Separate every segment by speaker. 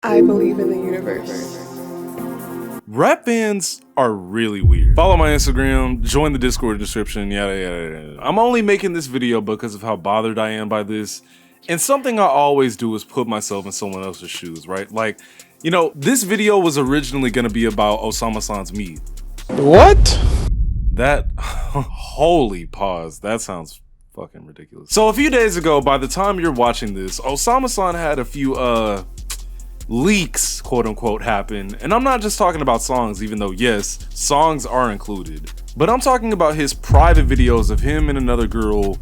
Speaker 1: I believe in the universe.
Speaker 2: Rap fans are really weird. Follow my Instagram, join the Discord description, yada yada yada. I'm only making this video because of how bothered I am by this. And something I always do is put myself in someone else's shoes, right? Like, you know, this video was originally gonna be about Osamason's meat.
Speaker 3: What?
Speaker 2: That, holy pause, that sounds fucking ridiculous. So a few days ago, by the time you're watching this, Osamason had a few, leaks, quote unquote, happen. And I'm not just talking about songs, even though yes, songs are included. But I'm talking about his private videos of him and another girl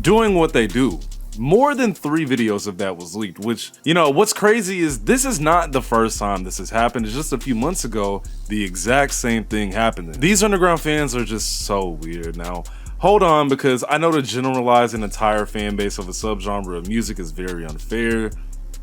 Speaker 2: doing what they do. More than 3 videos of that was leaked, which, you know, what's crazy is this is not the first time this has happened. It's just a few months ago, the exact same thing happened. These underground fans are just so weird. Now, hold on, because I know to generalize an entire fan base of a subgenre of music is very unfair.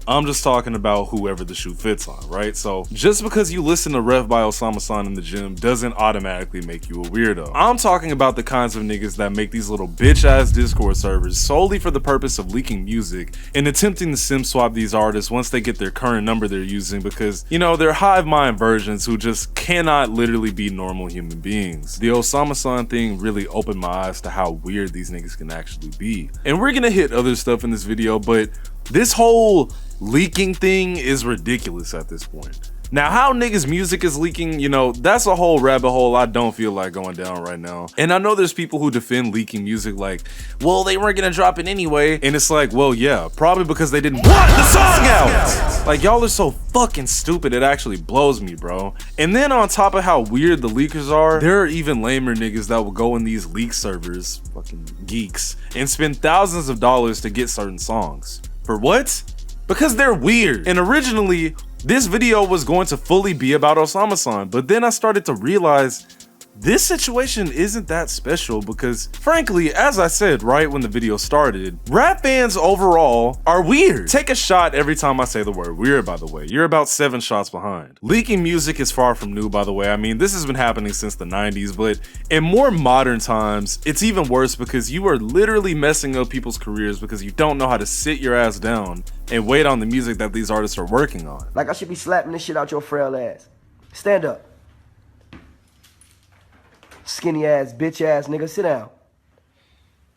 Speaker 2: I'm just talking about whoever the shoe fits on, right? So just because you listen to Ref by Osamason in the gym doesn't automatically make you a weirdo. I'm talking about the kinds of niggas that make these little bitch ass Discord servers solely for the purpose of leaking music and attempting to sim swap these artists once they get their current number they're using because, you know, they're hive mind versions who just cannot literally be normal human beings. The Osamason thing really opened my eyes to how weird these niggas can actually be. And we're gonna hit other stuff in this video, but this whole leaking thing is ridiculous at this point. Now, how niggas music is leaking, you know, that's a whole rabbit hole I don't feel like going down right now. And I know there's people who defend leaking music like, well, they weren't gonna drop it anyway. And it's like, well, yeah, probably because they didn't want the song out. Like, y'all are so fucking stupid, it actually blows me, bro. And then on top of how weird the leakers are, there are even lamer niggas that will go in these leak servers, fucking geeks, and spend thousands of dollars to get certain songs. For what? Because they're weird. And originally, this video was going to fully be about Osamason, but then I started to realize this situation isn't that special because, frankly, as I said right when the video started, rap fans overall are weird. Take a shot every time I say the word weird, by the way. You're about 7 shots behind. Leaking music is far from new, by the way. I mean, this has been happening since the 90s, but in more modern times, it's even worse because you are literally messing up people's careers because you don't know how to sit your ass down and wait on the music that these artists are working on.
Speaker 4: Like I should be slapping this shit out your frail ass. Stand up. Skinny ass, bitch ass nigga, sit down.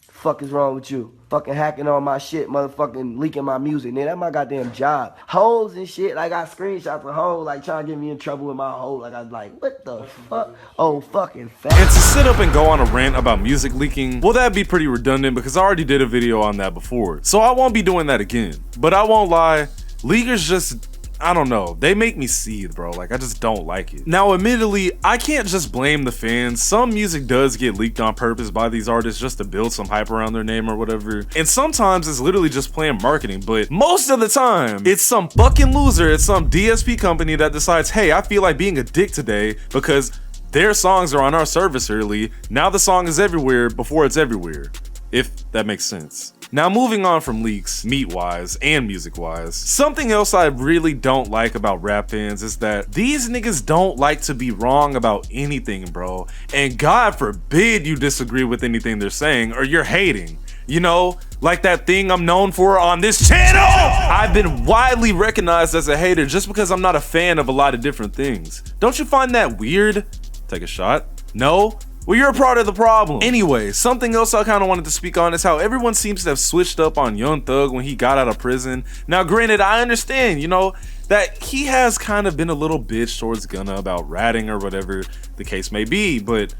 Speaker 4: Fuck is wrong with you? Fucking hacking on my shit, motherfucking leaking my music, nigga. That's my goddamn job. Hoes and shit, like I screenshots of hoes, like trying to get me in trouble with my hoe. Like I was like, what the fuck? Oh, fucking fat.
Speaker 2: And to sit up and go on a rant about music leaking, well, that'd be pretty redundant because I already did a video on that before. So I won't be doing that again. But I won't lie, leakers just, I don't know, they make me seethe, bro. Like, I just don't like it. Now, admittedly, I can't just blame the fans. Some music does get leaked on purpose by these artists just to build some hype around their name or whatever. And sometimes it's literally just plain marketing, but most of the time, it's some fucking loser at some DSP company that decides, hey, I feel like being a dick today because their songs are on our service early. Now the song is everywhere before it's everywhere, if that makes sense. Now, moving on from leaks, meat-wise and music-wise, something else I really don't like about rap fans is that these niggas don't like to be wrong about anything, bro. And God forbid you disagree with anything they're saying or you're hating. You know, like that thing I'm known for on this channel! I've been widely recognized as a hater just because I'm not a fan of a lot of different things. Don't you find that weird? Take a shot. No? Well, you're a part of the problem. Anyway, something else I kind of wanted to speak on is how everyone seems to have switched up on Young Thug when he got out of prison. Now, granted, I understand, you know, that he has kind of been a little bitch towards Gunna about ratting or whatever the case may be, but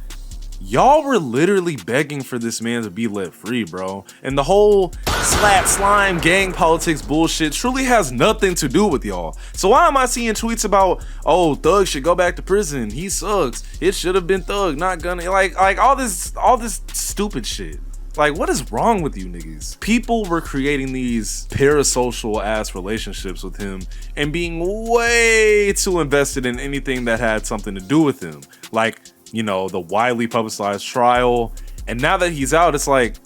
Speaker 2: y'all were literally begging for this man to be let free, bro. And the whole slat slime gang politics bullshit truly has nothing to do with y'all. So why am I seeing tweets about, oh, Thug should go back to prison, he sucks, it should have been Thug, not Gunna, like all this stupid shit. Like, what is wrong with you niggas? People were creating these parasocial ass relationships with him and being way too invested in anything that had something to do with him. Like, you know, the widely publicized trial. And now that he's out, it's like,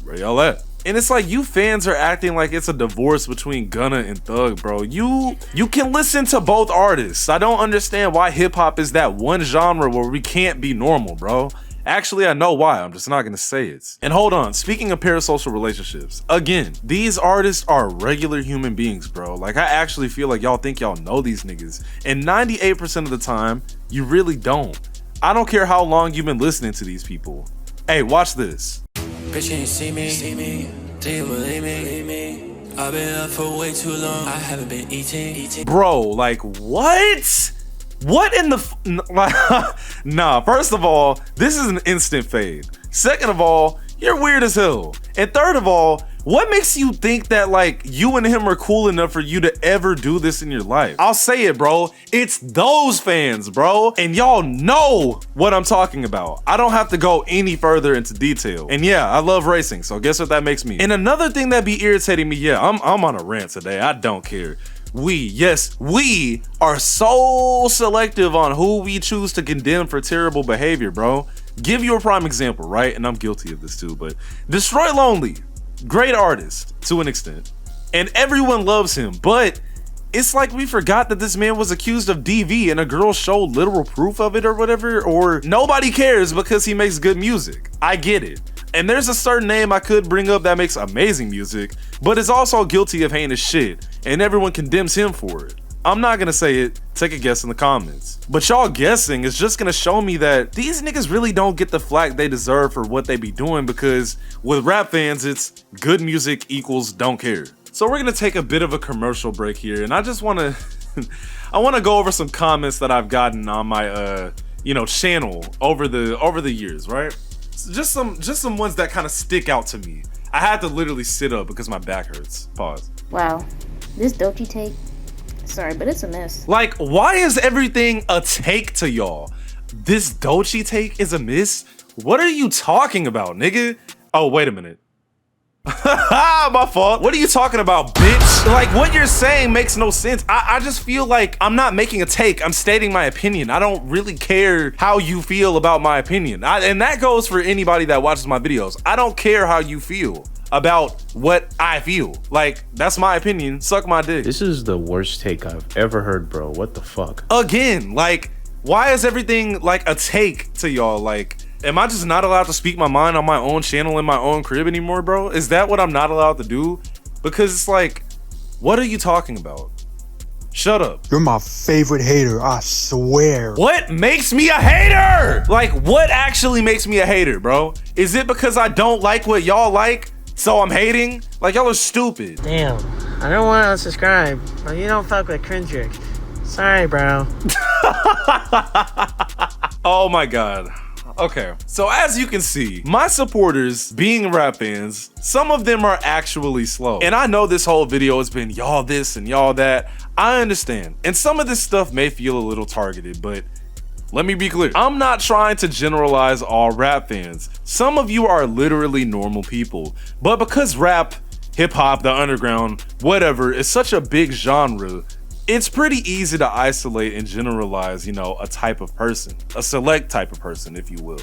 Speaker 2: where y'all at? And it's like, you fans are acting like it's a divorce between Gunna and Thug, bro. You can listen to both artists. I don't understand why hip hop is that one genre where we can't be normal, bro. Actually, I know why, I'm just not gonna say it. And hold on, speaking of parasocial relationships, again, these artists are regular human beings, bro. Like, I actually feel like y'all think y'all know these niggas, and 98% of the time, you really don't. I don't care how long you've been listening to these people. Hey, watch this.
Speaker 3: Bitch, can you see me? Do you believe me? I've been up for way too long, I haven't been eating.
Speaker 2: Bro, like, what? What in the nah, first of all, this is an instant fade. Second of all, you're weird as hell. And third of all, what makes you think that like you and him are cool enough for you to ever do this in your life? I'll say it, bro. It's those fans, bro. And y'all know what I'm talking about. I don't have to go any further into detail. And yeah, I love racing, so guess what that makes me? And another thing that be irritating me, yeah, I'm on a rant today. I don't care. We are so selective on who we choose to condemn for terrible behavior, bro. Give you a prime example, right? And I'm guilty of this too, but Destroy Lonely, great artist to an extent, and everyone loves him, but it's like we forgot that this man was accused of DV and a girl showed literal proof of it or whatever, or nobody cares because he makes good music. I get it. And there's a certain name I could bring up that makes amazing music, but is also guilty of heinous shit, and everyone condemns him for it. I'm not gonna say it, take a guess in the comments. But y'all guessing is just gonna show me that these niggas really don't get the flack they deserve for what they be doing, because with rap fans, it's good music equals don't care. So we're gonna take a bit of a commercial break here, and I just wanna, I wanna go over some comments that I've gotten on my, channel over the years, right? Just some ones that kind of stick out to me. I had to literally sit up because my back hurts. Pause.
Speaker 5: Wow, this Dochi take, sorry, but it's a miss.
Speaker 2: Like, why is everything a take to y'all? This Dochi take is a miss? What are you talking about, nigga? Oh, wait a minute. My fault. What are you talking about, bitch? Like, what you're saying makes no sense. I just feel like I'm not making a take. I'm stating my opinion. I don't really care how you feel about my opinion. And that goes for anybody that watches my videos. I don't care how you feel about what I feel. Like, that's my opinion. Suck my dick.
Speaker 6: This is the worst take I've ever heard, bro. What the fuck?
Speaker 2: Again, like, why is everything like a take to y'all? Like, am I just not allowed to speak my mind on my own channel in my own crib anymore, bro? Is that what I'm not allowed to do? Because it's like, what are you talking about? Shut up.
Speaker 7: You're my favorite hater, I swear.
Speaker 2: What makes me a hater? Like, what actually makes me a hater, bro? Is it because I don't like what y'all like, so I'm hating? Like, y'all are stupid.
Speaker 8: Damn, I don't want to unsubscribe, but you don't fuck with cringe jerks. Sorry, bro.
Speaker 2: Oh my god. Okay, so as you can see, my supporters, being rap fans, some of them are actually slow. And I know this whole video has been y'all this and y'all that. I understand. And some of this stuff may feel a little targeted, but let me be clear. I'm not trying to generalize all rap fans. Some of you are literally normal people. But because rap, hip hop, the underground, whatever, is such a big genre, it's pretty easy to isolate and generalize, a type of person, a select type of person, if you will.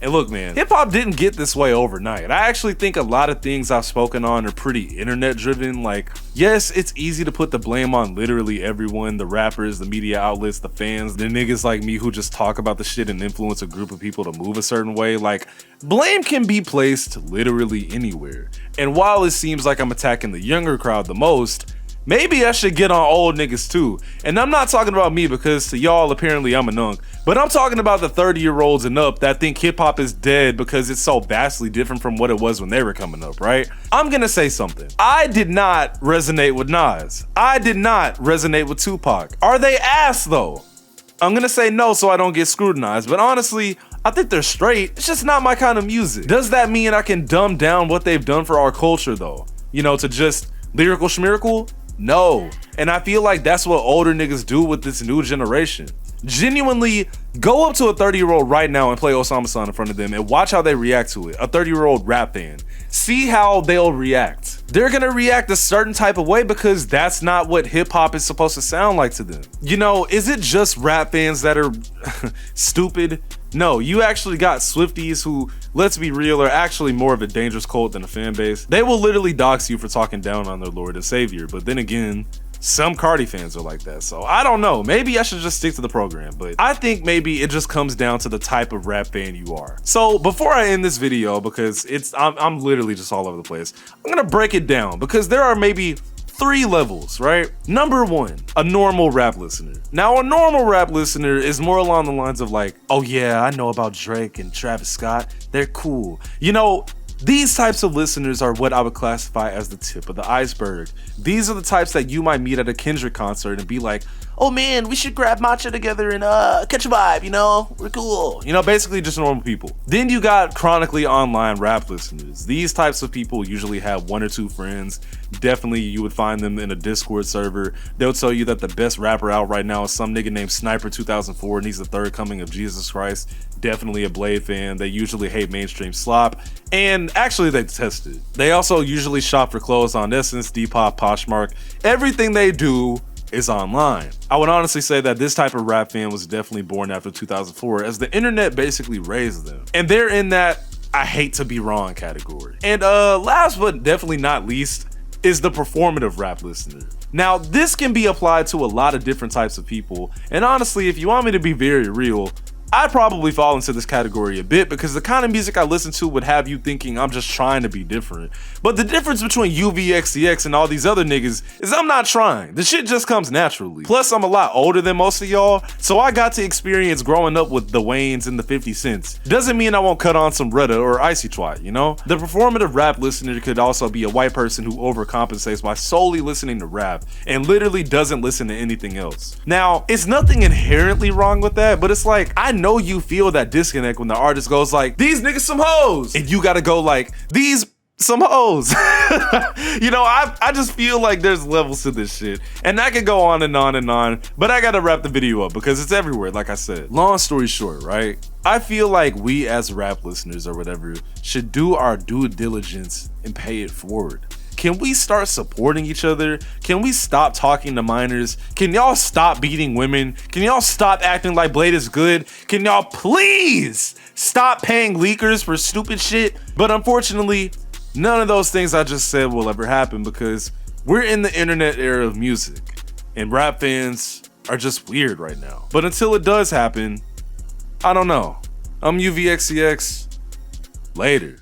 Speaker 2: And look, man, hip hop didn't get this way overnight. I actually think a lot of things I've spoken on are pretty internet driven. Like, yes, it's easy to put the blame on literally everyone, the rappers, the media outlets, the fans, the niggas like me who just talk about the shit and influence a group of people to move a certain way. Like, blame can be placed literally anywhere. And while it seems like I'm attacking the younger crowd the most, maybe I should get on old niggas too. And I'm not talking about me, because to y'all apparently I'm a nunk, but I'm talking about the 30-year-olds and up that think hip hop is dead because it's so vastly different from what it was when they were coming up, right? I'm gonna say something. I did not resonate with Nas. I did not resonate with Tupac. Are they ass though? I'm gonna say no so I don't get scrutinized, but honestly, I think they're straight. It's just not my kind of music. Does that mean I can dumb down what they've done for our culture though? To just lyrical schmiracle? No. And I feel like that's what older niggas do with this new generation. Genuinely, go up to a 30-year-old right now and play Osamason in front of them and watch how they react to it. A 30-year-old rap fan. See how they'll react. They're gonna react a certain type of way because that's not what hip-hop is supposed to sound like to them. Is it just rap fans that are stupid? No, you actually got Swifties who, let's be real, are actually more of a dangerous cult than a fan base. They will literally dox you for talking down on their Lord and Savior, but then again, Some Cardi fans are like that. So I don't know. Maybe I should just stick to the program. But I think maybe it just comes down to the type of rap fan you are. So before I end this video, because I'm literally just all over the place, I'm gonna break it down because there are maybe 3 levels, right? Number 1, a normal rap listener. Now, a normal rap listener is more along the lines of like, oh yeah, I know about Drake and Travis Scott. They're cool. You know, these types of listeners are what I would classify as the tip of the iceberg. These are the types that you might meet at a Kendrick concert and be like, oh man, we should grab matcha together and catch a vibe, you know? We're cool. You know, basically just normal people. Then you got chronically online rap listeners. These types of people usually have 1 or 2 friends. Definitely you would find them in a Discord server. They'll tell you that the best rapper out right now is some nigga named Sniper 2004 and he's the third coming of Jesus Christ. Definitely a Blade fan. They usually hate mainstream slop, and actually they test it. They also usually shop for clothes on Essence, Depop, Poshmark. Everything they do is online. I would honestly say that this type of rap fan was definitely born after 2004 as the internet basically raised them. And they're in that I hate to be wrong category. And last but definitely not least is the performative rap listener. Now this can be applied to a lot of different types of people, and honestly, if you want me to be very real, I'd probably fall into this category a bit because the kind of music I listen to would have you thinking I'm just trying to be different. But the difference between UVXCX and all these other niggas is I'm not trying. The shit just comes naturally. Plus, I'm a lot older than most of y'all, so I got to experience growing up with the Waynes and the 50 Cents. Doesn't mean I won't cut on some Retta or Icy Twat, you know? The performative rap listener could also be a white person who overcompensates by solely listening to rap and literally doesn't listen to anything else. Now, it's nothing inherently wrong with that, but it's like, I know you feel that disconnect when the artist goes like, these niggas some hoes, and you gotta go like, these some hoes. You know, I just feel like there's levels to this shit, and I could go on and on and on, but I gotta wrap the video up because it's everywhere, like I said. Long story short, right? I feel like we as rap listeners or whatever should do our due diligence and pay it forward. Can we start supporting each other? Can we stop talking to minors? Can y'all stop beating women? Can y'all stop acting like Blade is good? Can y'all please stop paying leakers for stupid shit? But unfortunately, none of those things I just said will ever happen because we're in the internet era of music and rap fans are just weird right now. But until it does happen, I don't know. I'm UVXCX. Later.